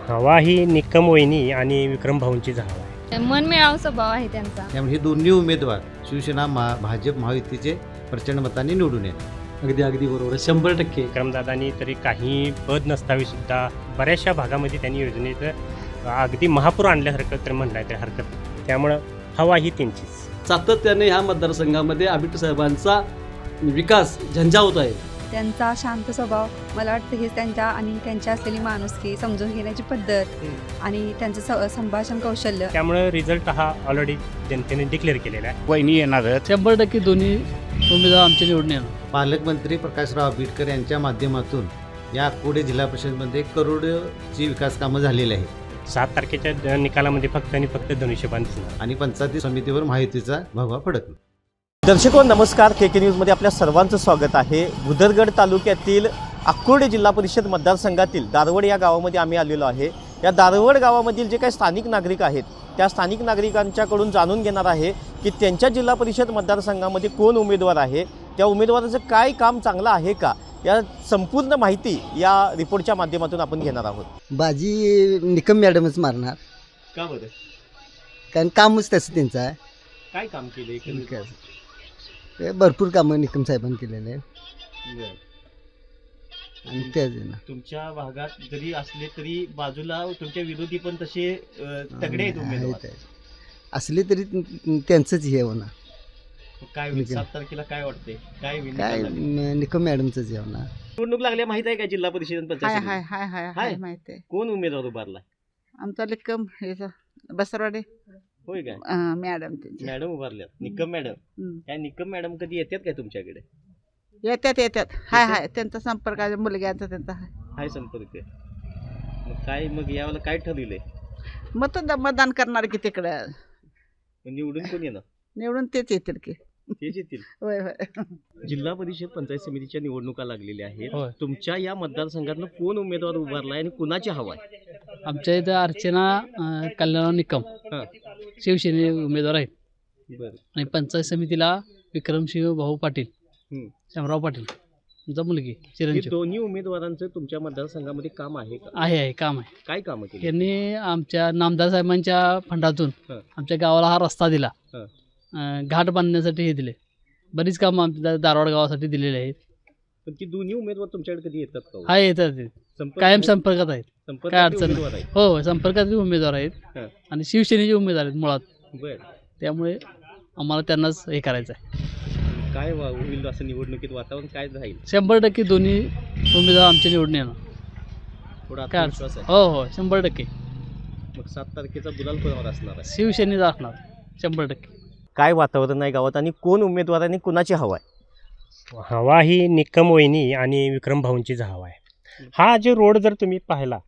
हवा ही निकम वहिनी आणि विक्रम भाऊंचीच हवा आहे. मनमिळावू स्वभाव आहे त्यांचा. त्यामुळे हे दोन्ही उमेदवार शिवसेना भाजप महायुतीचे प्रचंड मतांनी निवडून येतात. अगदी बरोबर आहे. 100% विक्रमदादांनी तरी काही पद नसतावी सुद्धा बऱ्याचशा भागामध्ये त्यांनी योजनेचं अगदी महापूर आणल्यासारखं तर म्हणलं तरी हरकत नाही. त्यामुळं हवा ही त्यांचीच. सातत्याने ह्या मतदारसंघामध्ये आबिट साहेबांचा विकास झंझावत आहे. त्यांचा शांत स्वभाव मला वाटतं हेच त्यांच्या आणि त्यांची असलेली माणुसकी, समजून घेण्याची पद्धत आणि त्यांचं संभाषण कौशल्य. त्यामुळं रिझल्ट हा ऑलरेडी जनतेने डिक्लेअर केलेला आहे. वहिनी येणार आहेत. 100% दोन्ही उमेदवार आमच्या निवडून येणार. पालकमंत्री प्रकाशराव आंबेडकर यांच्या माध्यमातून या अकोले जिल्हा परिषदमध्ये करोडची विकास कामं झालेली आहेत. 7 तारखेच्या निकालामध्ये फक्त आणि फक्त धनुष्यबाण दिसणार. आणि पंचायत समितीवर महायुतीचा भगवा फडकला. दर्शको नमस्कार, KK न्यूजमध्ये आपल्या सर्वांचं स्वागत आहे. भुदरगड तालुक्यातील अक्कोडे जिल्हा परिषद मतदारसंघातील दारवड या गावामध्ये आम्ही आलेलो आहे. या दारवड गावामधील जे काही स्थानिक नागरिक आहेत त्या स्थानिक नागरिकांच्याकडून जाणून घेणार आहे की त्यांच्या जिल्हा परिषद मतदारसंघामध्ये कोण उमेदवार आहे, त्या उमेदवाराचं काय काम चांगलं आहे का, या संपूर्ण माहिती या रिपोर्टच्या माध्यमातून आपण घेणार आहोत. बाजी निकम मॅडमच मारणार. का बरं? कारण कामच तसं त्यांचं आहे. काय काम केलं? भरपूर कामं निकम साहेबांनी केलेले आहे. आणि त्याच ना तुमच्या भागात जरी असले तरी बाजूला तुमच्या विरोधी पण तसे तगडे आहेत उमेदवार. असले तरी त्यांचंच हे होणार. काय 7 तारखेला काय वाटते? काय निकम मॅडमचंच हे होणार. निवडणूक लागल्या माहित आहे का जिल्हा परिषद पंचायत समिती? हाय माहिती आहे. कोण उमेदवार उभारलाय? आमचा निकम हे बसरवाडे होय काय? मॅडम मॅडम उभारल्यात. निकम मॅडम. काय निकम मॅडम कधी येतात काय तुमच्याकडे? येतात. हाय त्यांचा संपर्क आहे, मुलग्यांचा त्यांचा हाय संपर्क. मग यावेळेला काय ठरविलंय? मतदान करणार की तिकडे निवडून कोण येणार? निवडून तेच येतील की. तेच येतील. होय. जिल्हा परिषद पंचायत समितीच्या निवडणुका लागलेल्या आहेत. होय. तुमच्या या मतदारसंघातनं कोण उमेदवार उभारलाय आणि कुणाची हवा आहे? आमच्या इथं अर्चना कल्याण निकम शिवसेने उमेदवार आहेत. बरं. आणि पंचायत समितीला विक्रमसिंह भाऊ पाटील, शामराव पाटील तुमचा मुलगी हे चिरंजीव. दोन्ही उमेदवारांचं तुमच्या मतदारसंघामध्ये काम आहे का? आहे काम आहे. काय कामं केली? यांनी आमच्या नामदार साहेबांच्या फंडातून आमच्या गावाला हा रस्ता दिला, घाट बांधण्यासाठी हे दिले, बरीच कामं आमच्या दारवाड गावासाठी दिलेली आहेत. पण ती दोन्ही उमेदवार तुमच्याकडे कधी येतात का? हा येतात, कायम संपर्कात आहेत. काय अडचण नाही. हो, संपर्कातील उमेदवार आहेत आणि शिवसेनेचे उमेदवार आहेत मुळात. बरं. त्यामुळे आम्हाला त्यांनाच हे करायचं आहे. काय होईल असं निवडणुकीत वातावरण काय राहील? 100% दोन्ही उमेदवार आमच्या निवडून येणार. थोडा काय विश्वास आहे? हो 100%. मग 7 तारखेचा गुलाल कोणावर असणार आहे? शिवसेनेचा असणार 100%. काय वातावरण आहे गावात आणि कोण उमेदवार आणि कुणाची हवा आहे? हवा ही निकम वहिनी आणि विक्रम भाऊंचीच हवा आहे. हा जो रोड जर तुम्ही पाहिला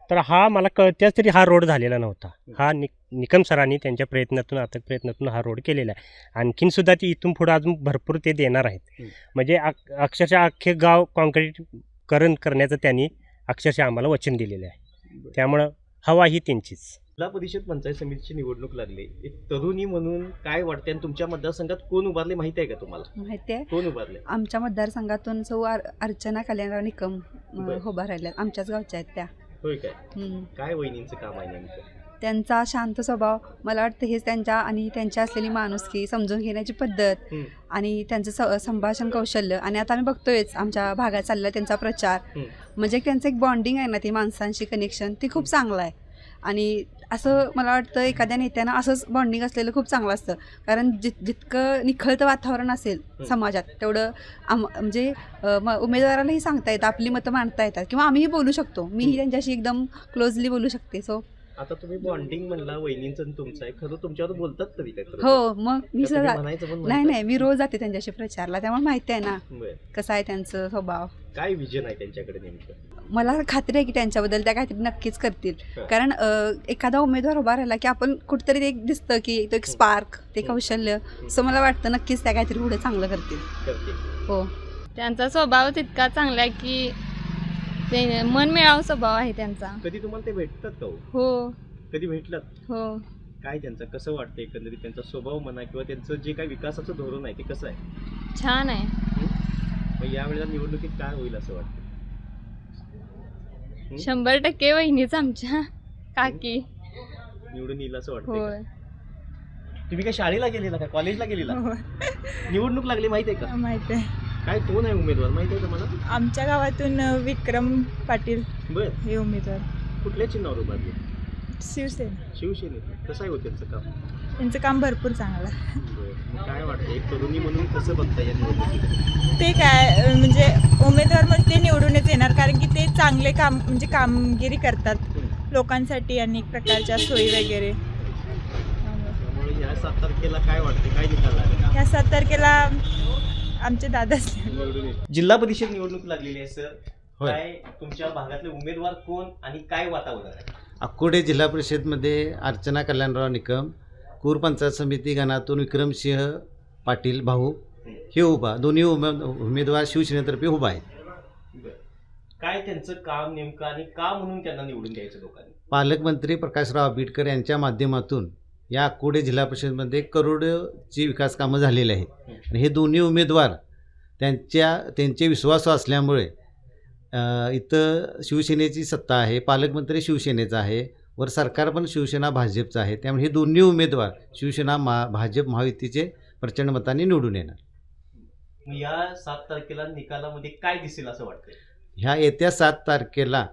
तर हा मला कळत्याच तरी हा रोड झालेला नव्हता. हा निकम सरांनी त्यांच्या प्रयत्नातून हा रोड केलेला आहे. आणखीनसुद्धा ती इथून पुढं अजून भरपूर ते देणार आहेत. म्हणजे अक्षरशः अख्खे गाव कॉन्क्रीटीकरण करण्याचं त्यांनी अक्षरशः आम्हाला वचन दिलेलं आहे. त्यामुळं हवा ही त्यांचीच. जिल्हा परिषद पंचायत समितीची निवडणूक लागली, एक तरुणी म्हणून काय वाटते आणि तुमच्या मतदारसंघात कोण उभारले माहिती आहे का तुम्हाला? माहिती आहे. कोण उभारले? आमच्या मतदारसंघातून सौ अर्चना कल्याणराव निकम उभा राहिल्या. आमच्याच गावच्या आहेत त्या. होय काय? काय वहिनींचं काम आहे नेमकं? त्यांचा शांत स्वभाव मला वाटतं हेच त्यांच्या आणि त्यांची असलेली माणुसकी, समजून घेण्याची पद्धत आणि त्यांचं संभाषण कौशल्य. आणि आता आम्ही बघतोयच आमच्या भागात चाललेला त्यांचा प्रचार. म्हणजे त्यांचं एक बॉन्डिंग आहे ना, ती माणसांशी कनेक्शन, ती खूप चांगलं आहे. आणि असं मला वाटतं एखाद्या नेत्यानं असंच बॉन्डिंग असलेलं खूप चांगलं असतं. कारण जितकं निखळतं वातावरण असेल समाजात तेवढं म्हणजे उमेदवारालाही सांगता येतं, आपली मतं मांडता येतात किंवा आम्हीही बोलू शकतो. मीही त्यांच्याशी एकदम क्लोजली बोलू शकते. सो आता तुम्ही बॉन्डिंग म्हणला वहिनींचं तुमचं आहे, खरं तुमच्यावर बोलतात तरी काय? हो, मग मी नाही मी रोज जाते त्यांच्याशी प्रचारला, त्यामुळे माहिती आहे ना कसं आहे त्यांचं स्वभाव. काय विजन आहे त्यांच्याकडे नेमकं? मला खात्री आहे की त्यांच्याबद्दल त्या काहीतरी नक्कीच करतील. कारण एखादा उमेदवार उभा राहिला की आपण कुठेतरी एक दिसतं की तो एक स्पार्क, ते कौशल्य. सो मला वाटतं नक्कीच त्या काहीतरी पुढे चांगलं करतील. हो, त्यांचा स्वभाव तितका चांगला आहे की ते मनमिळावू स्वभाव आहे त्यांचा. कधी तुम्हाला ते भेटतात का? हो. कधी भेटलात? हो. काय त्यांचं कसं वाटतं एकंदरीत, त्यांचा स्वभाव म्हणा किंवा त्यांचं जे काही विकासाचं धोरण आहे ते कसं आहे? छान आहे. मग यावेळेला निवडणुकीत काय होईल असं वाटतं? 100% वहिनीच आमच्या. काकी निवडून येईल असं वाटतं होय तुम्ही काय शाळेला गेलेला का कॉलेजला गेलेला निवडणूक लागली माहिती आहे का माहिती आहे काय कोण आहे उमेदवार माहिती आहे तुम्हाला आमच्या गावातून विक्रम पाटील बर हे उमेदवार कुठल्या चिन्हावर उभारले शिवसेना शिवसेनेत कसं आहे होतं त्यांचं काम त्यांचं काम भरपूर चांगलं आहे. मग काय वाटतं एक तरुणी म्हणून कसं बघता या निवडणुकीत ते काय म्हणजे उमेदवार म्हणून ते निवडूनच येणार कारण की ते चांगले काम म्हणजे कामगिरी करतात लोकांसाठी अनेक प्रकारच्या सोयी वगैरे त्यामुळे या 7 तारखेला काय वाटते काय निकाल लागेल ह्या 7 तारखेला आमचे दादाच निवडून येईल. जिल्हा परिषद निवडणूक लागलेली आहे सर होय. काय तुमच्या भागातले उमेदवार कोण आणि काय वातावरण आहे अक्कोडे जिल्हा परिषदमध्ये अर्चना कल्याणराव निकम कूर पंचायत समिती गणातून विक्रमसिंह पाटील भाऊ हे उभा दोन्ही उमेदवार शिवसेनेतर्फे उभा आहेत काय त्यांचं काम नेमकं आणि का म्हणून त्यांना निवडून द्यायचं लोकांनी पालकमंत्री प्रकाशराव आंबेडकर यांच्या माध्यमातून या अक्कोडे जिल्हा परिषदमध्ये करोडोची विकास कामं झालेली आहेत आणि हे दोन्ही उमेदवार त्यांचे विश्वासू असल्यामुळे इथं शिवसेनेची सत्ता आहे पालकमंत्री शिवसेनेचा आहे वर सरकार पण शिवसेना भाजपचं आहे त्यामुळे हे दोन्ही उमेदवार शिवसेना भाजप महायुतीचे प्रचंड मताने निवडून येणार मग या 7 तारखेला निकालामध्ये काय दिसेल असं वाटतंय ह्या येत्या 7 तारखेला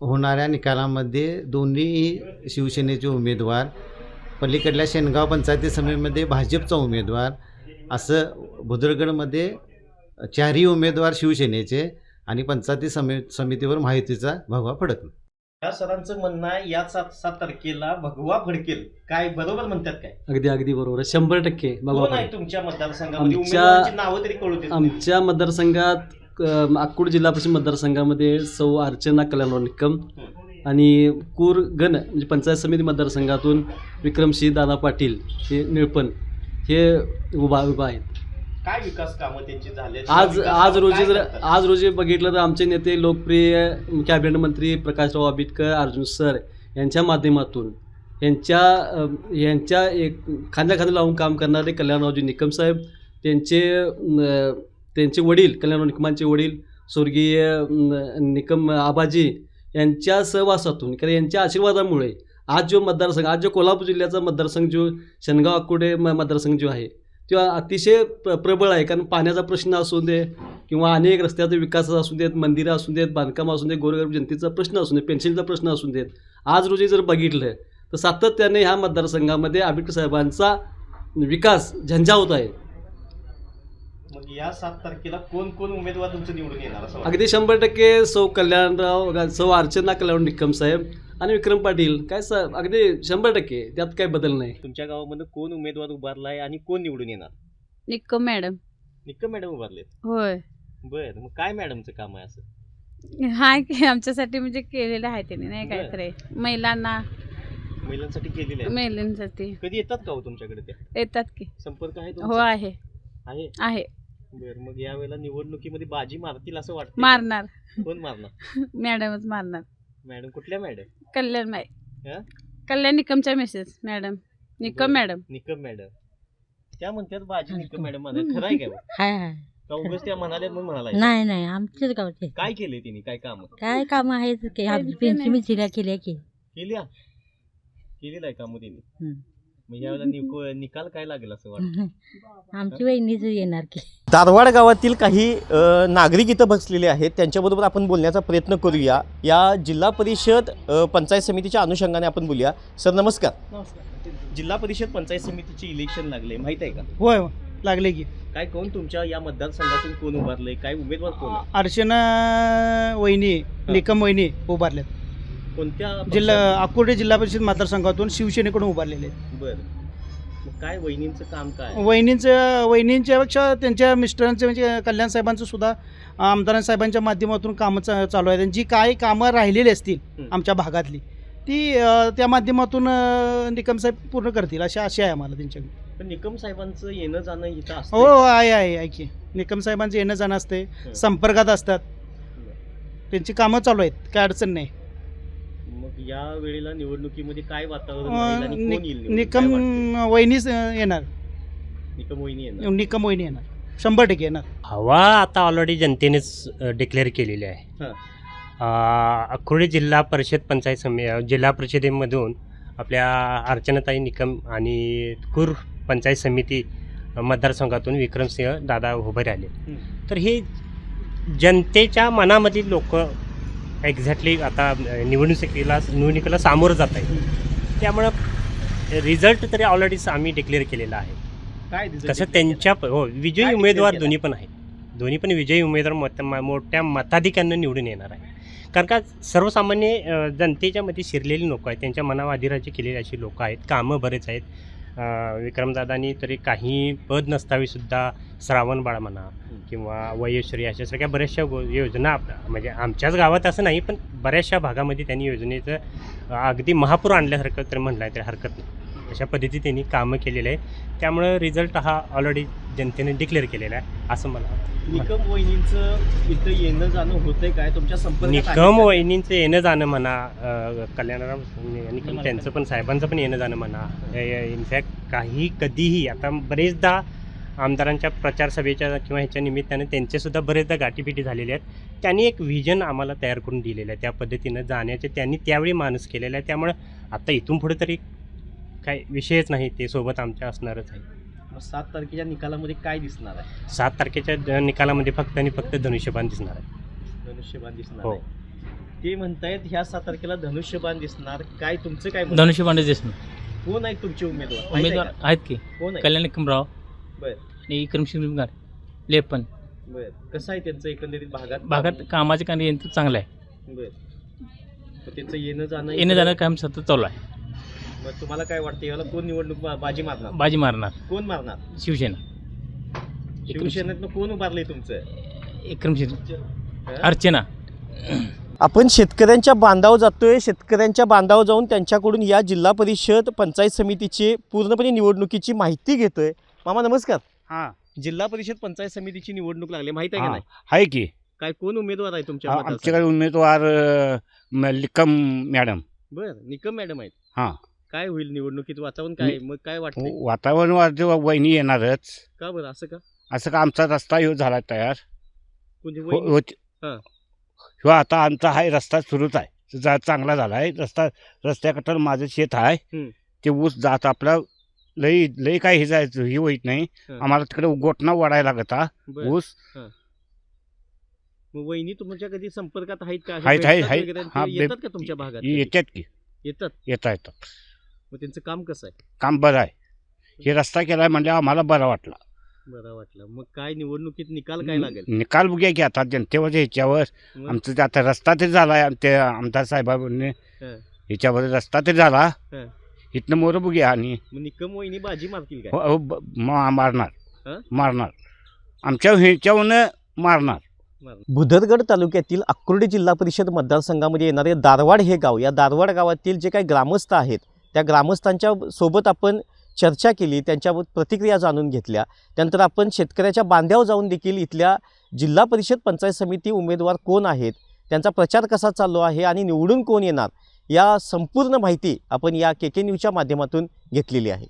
होणाऱ्या निकालामध्ये दोन्ही शिवसेनेचे उमेदवार पलीकडल्या शेनगाव पंचायती समितीमध्ये भाजपचा उमेदवार असं भुदरगडमध्ये 4ही उमेदवार शिवसेनेचे आणि पंचायती समितीवर महायुतीचा भगवा फडकला या सरांचं म्हणणं आहे या 7 तारखेला भगवा फडकेल काय बरोबर म्हणतात काय अगदी अगदी बरोबर आहे 100% कोण आहे तुमच्या मतदारसंघामध्ये आमच्या- उमेदवारांची नावं तरी कळू देत नाही. आमच्या मतदारसंघात अक्कोड जिल्हा परिषद मतदारसंघामध्ये सौ अर्चना कल्याणराव निकम आणि कूर गण म्हणजे पंचायत समिती मतदारसंघातून विक्रमसिंह दादा पाटील हे निळपण हे उभा आहेत काय विकास कामं त्यांची झाले आज रोजी बघितलं तर आमचे नेते लोकप्रिय कॅबिनेट मंत्री प्रकाशराव आंबेडकर अर्जुन सर यांच्या माध्यमातून यांच्या एक खांद्याखांद्या लावून काम करणारे कल्याणरावजी निकम साहेब त्यांचे वडील कल्याणराव निकमांचे वडील स्वर्गीय निकम आबाजी यांच्या सहवासातून कारण यांच्या आशीर्वादामुळे आज जो कोल्हापूर जिल्ह्याचा मतदारसंघ जो शेनगाव अक्कोडे मतदारसंघ जो आहे तो अतिशय प्रबळ आहे कारण पाण्याचा प्रश्न असू दे किंवा अनेक रस्त्याचा विकास असू देत मंदिरं असू देत बांधकाम असू दे गोरगरीब जनतेचा प्रश्न असू दे पेन्शनचा प्रश्न असू देत आज रोजी जर बघितलं तर सातत्याने ह्या मतदारसंघामध्ये आंबेडकर साहेबांचा विकास झंझावत आहे मग या 7 तारखेला कोण कोण उमेदवार तुमचं निवडून येणार असं वाटतं? अगदी 100% सौ अर्चना कल्याणराव निकम साहेब आणि विक्रम पाटील काय अगदी 100% त्यात काय बदल नाही तुमच्या गावामध्ये कोण उमेदवार उभारलाय आणि कोण निवडून येणार निकम मॅडम निकम मॅडम उभारलेत होय बर मग काय मॅडमचं काम आहे असं हाय की आमच्यासाठी म्हणजे केलेलं आहे त्याने नाही काय बरं. तरी महिलांसाठी केलेलं आहे महिलांसाठी कधी येतात का हो तुमच्याकडे त्या येतात की संपर्क आहे हो तुमचा? आहे आहे आहे बर मग यावेळेला निवडणुकीमध्ये बाजी मारतील असं वाटतं मारणार कोण मारणार मॅडमच मारणार मॅडम कुठल्या मॅडम कल्याण माय हं? कल्याण निकमच्या message madam Nikam madam Nikam madam त्या म्हणतात बाजी निकम मॅडम म्हणाले खरं आहे काय हाय हाय का उगाच त्या म्हणाल्या मग म्हणाला नाही नाही आमच्याच गावचे काय केले तिने काय काम काय काम आहेत की आमची पेन्शन मिळाल्या केल्या की केलेलं आहे काम तिने हं. मग यावेळेला निकाल काय लागेल असं वाटतं आमची वहिनीच येणार की दारवाड गावातील काही नागरिक इथं बसलेले आहेत त्यांच्याबरोबर आपण बोलण्याचा प्रयत्न करूया या जिल्हा परिषद पंचायत समितीच्या अनुषंगाने आपण बोलूया सर नमस्कार जिल्हा परिषद पंचायत समितीचे इलेक्शन लागले माहित आहे का होय लागले की काय कोण तुमच्या या मतदारसंघातून कोण उभारले काय उमेदवार कोण आहे? अर्चना वहिनी निकम वहिनी उभारल्यात कोणत्या अक्कोडे जिल्हा परिषद मतदारसंघातून शिवसेनेकडून उभारलेले आहेत बर मग काय वहिनींचं काम काय वहिनींच्यापेक्षा त्यांच्या मिस्टरांचं म्हणजे कल्याण साहेबांचं सुद्धा आमदार साहेबांच्या माध्यमातून कामं चालू आहेत आणि जी काही कामं राहिलेली असतील आमच्या भागातली ती त्या माध्यमातून निकम साहेब पूर्ण करतील अशी आशा आहे आम्हाला त्यांच्याकडे पण निकम साहेबांचं येणं जाणं इथं हो असतं आहे की निकम साहेबांचं येणं जाणं असते संपर्कात असतात त्यांची कामं चालू आहेत काय अडचण नाही मग या वेळेला निवडणुकीमध्ये काय वातावरण राहील आणि कोण येईल निवडून? निकम काय वाटतंय? वहिनीच येणार निकम वहिनी येणार निकम वहिनी येणार 100% येणार हवा आता ऑलरेडी जनतेनेच डिक्लेअर केलेली आहे हां. अक्रोळी जिल्हा परिषद पंचायत जिल्हा परिषदेमधून आपल्या अर्चनाताई निकम आणि कूर पंचायत समिती मतदारसंघातून विक्रमसिंह दादा उभे राहिले. तर हे जनतेच्या मनामधील लोक एक्झॅक्टली आता निवडणुकीला सामोरं जात आहे. त्यामुळं रिझल्ट तरी ऑलरेडी आम्ही डिक्लेअर केलेला आहे. काय कसं त्यांच्या विजयी काय उमेदवार declare दोन्ही पण आहेत. दोन्ही पण विजयी उमेदवार मोठ्या मताधिक्यानं निवडून येणार आहे. कारण का सर्वसामान्य जनतेच्या मध्ये शिरलेली लोक आहेत, त्यांच्या मनावर अधिराज्य केलेली अशी लोक आहेत. कामं बरेच आहेत. विक्रमदादांनी तरी काही पद नसतावीसुद्धा श्रावणबाळ म्हणा किंवा वयोश्री अशा सगळ्या बऱ्याचशा योजना म्हणजे आमच्याच गावात असं नाही पण बऱ्याचशा भागामध्ये त्यांनी योजनेचं अगदी महापूर आणल्यासारखं तर म्हणलं आहे तरी हरकत नाही. अशा पद्धतीने त्यांनी कामं केलेलं आहे. त्यामुळं रिझल्ट हा ऑलरेडी जनतेने डिक्लेअर केलेला आहे असं मला वाटतं. निकम वहिनींचं इथं येणं जाणं होतंय काय तुमच्या संपर्कात निकम वहिनींचं येणं जाणं म्हणा, कल्याणराम निकम त्यांचं पण साहेबांचं पण येणं जाणं म्हणा, इनफॅक्ट कधीही आता बरेचदा आमदारांच्या प्रचार सभेच्या किंवा ह्याच्या निमित्तानं त्यांचेसुद्धा बरेचदा गाठीपिटी झालेल्या आहेत. त्यांनी एक व्हिजन आम्हाला तयार करून दिलेलं आहे. त्या पद्धतीनं जाण्याचे त्यांनी त्यावेळी माणूस केलेला आहे. त्यामुळं आता इथून पुढे तरी काय विषयच नाही, ते सोबत आमच्या असणारच आहे. 7 तारखेच्या निकालामध्ये काय दिसणार आहे? 7 तारखेच्या निकालामध्ये फक्त आणि फक्त धनुष्यबाण दिसणार आहे. धनुष्यबाण दिसणार हो. आहे. ते म्हणतायत ह्या 7 तारखेला धनुष्यबाण दिसणार. काय तुमचं काय मत? धनुष्यबाण दिसणार. कोण आहेत तुमचे उमेदवार? माहित आहे उमेदवार का? आहेत की कोण आहे? कल्याण निकमराव बर आणि विक्रमसिंह लेपन. बर कसं आहे त्यांचं एकंदरीत भागात कामाचे कार्य यंत्र चांगलं आहे. बर मग त्यांचं येणं जाणं येणं जाणं काम सतत चालू आहे. मग तुम्हाला काय वाटतं याला कोण निवडणूक बाजी मारणार? बाजी मारणार कोण मारणार? शिवसेना. शिवसेनेतनं कोण उभारलंय तुमचं? विक्रमसिंह अर्चना. आपण शेतकऱ्यांच्या बांधावर जातोय. शेतकऱ्यांच्या बांधावर जाऊन त्यांच्याकडून या जिल्हा परिषद पंचायत समितीची पूर्णपणे निवडणुकीची माहिती घेतोय. मामा नमस्कार. हां जिल्हा परिषद पंचायत समितीची निवडणूक लागली माहिती आहे का नाही? आहे की काय कोण उमेदवार आहे तुमच्या मतदारसंघात? आमच्याकडे उमेदवार निकम मॅडम. बर निकम मॅडम आहेत. हां काय होईल निवडणुकीत वातावरण काय मग काय वाटतं? वातावरण वहिनी येणारच. का बरं असं का? असं का आमचा रस्ता ह्यो झाला तयार म्हणजे हां. ह्यो आता आमचा हा रस्ता सुरूच आहे. चांगला झाला आहे रस्त्याकडं माझं शेत आहे. ते ऊस जात आपला लई काय हे जायचं हे होत नाही. आम्हाला तिकडे गोटणा वाढायला लागत हा ऊस. मग वहिनी तुमच्या कधी संपर्कात आहेत का? आहेत. येतात का तुमच्या भागात? येतात की येतात. मग त्यांचं काम कसं आहे? काम बरं आहे. हे रस्ता केलाय म्हणजे आम्हाला बरं वाटलं. मग काय निवडणुकीत निकाल काय लागेल? निकाल बघूया की आता जनतेवर ह्याच्यावर आमचं ते आता रस्ता तरी झाला आहे. ते आमदार साहेबांनी ह्याच्यावर रस्ता तरी झाला. इथनं मोरं बघूया. आणि निकम वहिनी बाजी मारतील काय? मारणार आमच्या ह्याच्यावरनं मारणार. बुधरगड तालुक्यातील अक्रोळी जिल्हा परिषद मतदारसंघामध्ये येणारे दारवाड हे गाव, या दारवाड गावातील जे काही ग्रामस्थ आहेत त्या ग्रामस्थांच्या सोबत आपण चर्चा केली, त्यांच्या प्रतिक्रिया जाणून घेतल्या. त्यानंतर आपण शेतकऱ्याच्या बांध्यावर जाऊन देखील इथल्या जिल्हा परिषद पंचायत समिती उमेदवार कोण आहेत, त्यांचा प्रचार कसा चालू आहे आणि निवडून कोण येणार या संपूर्ण माहिती आपण या KK न्यूजच्या माध्यमातून घेतलेली आहे.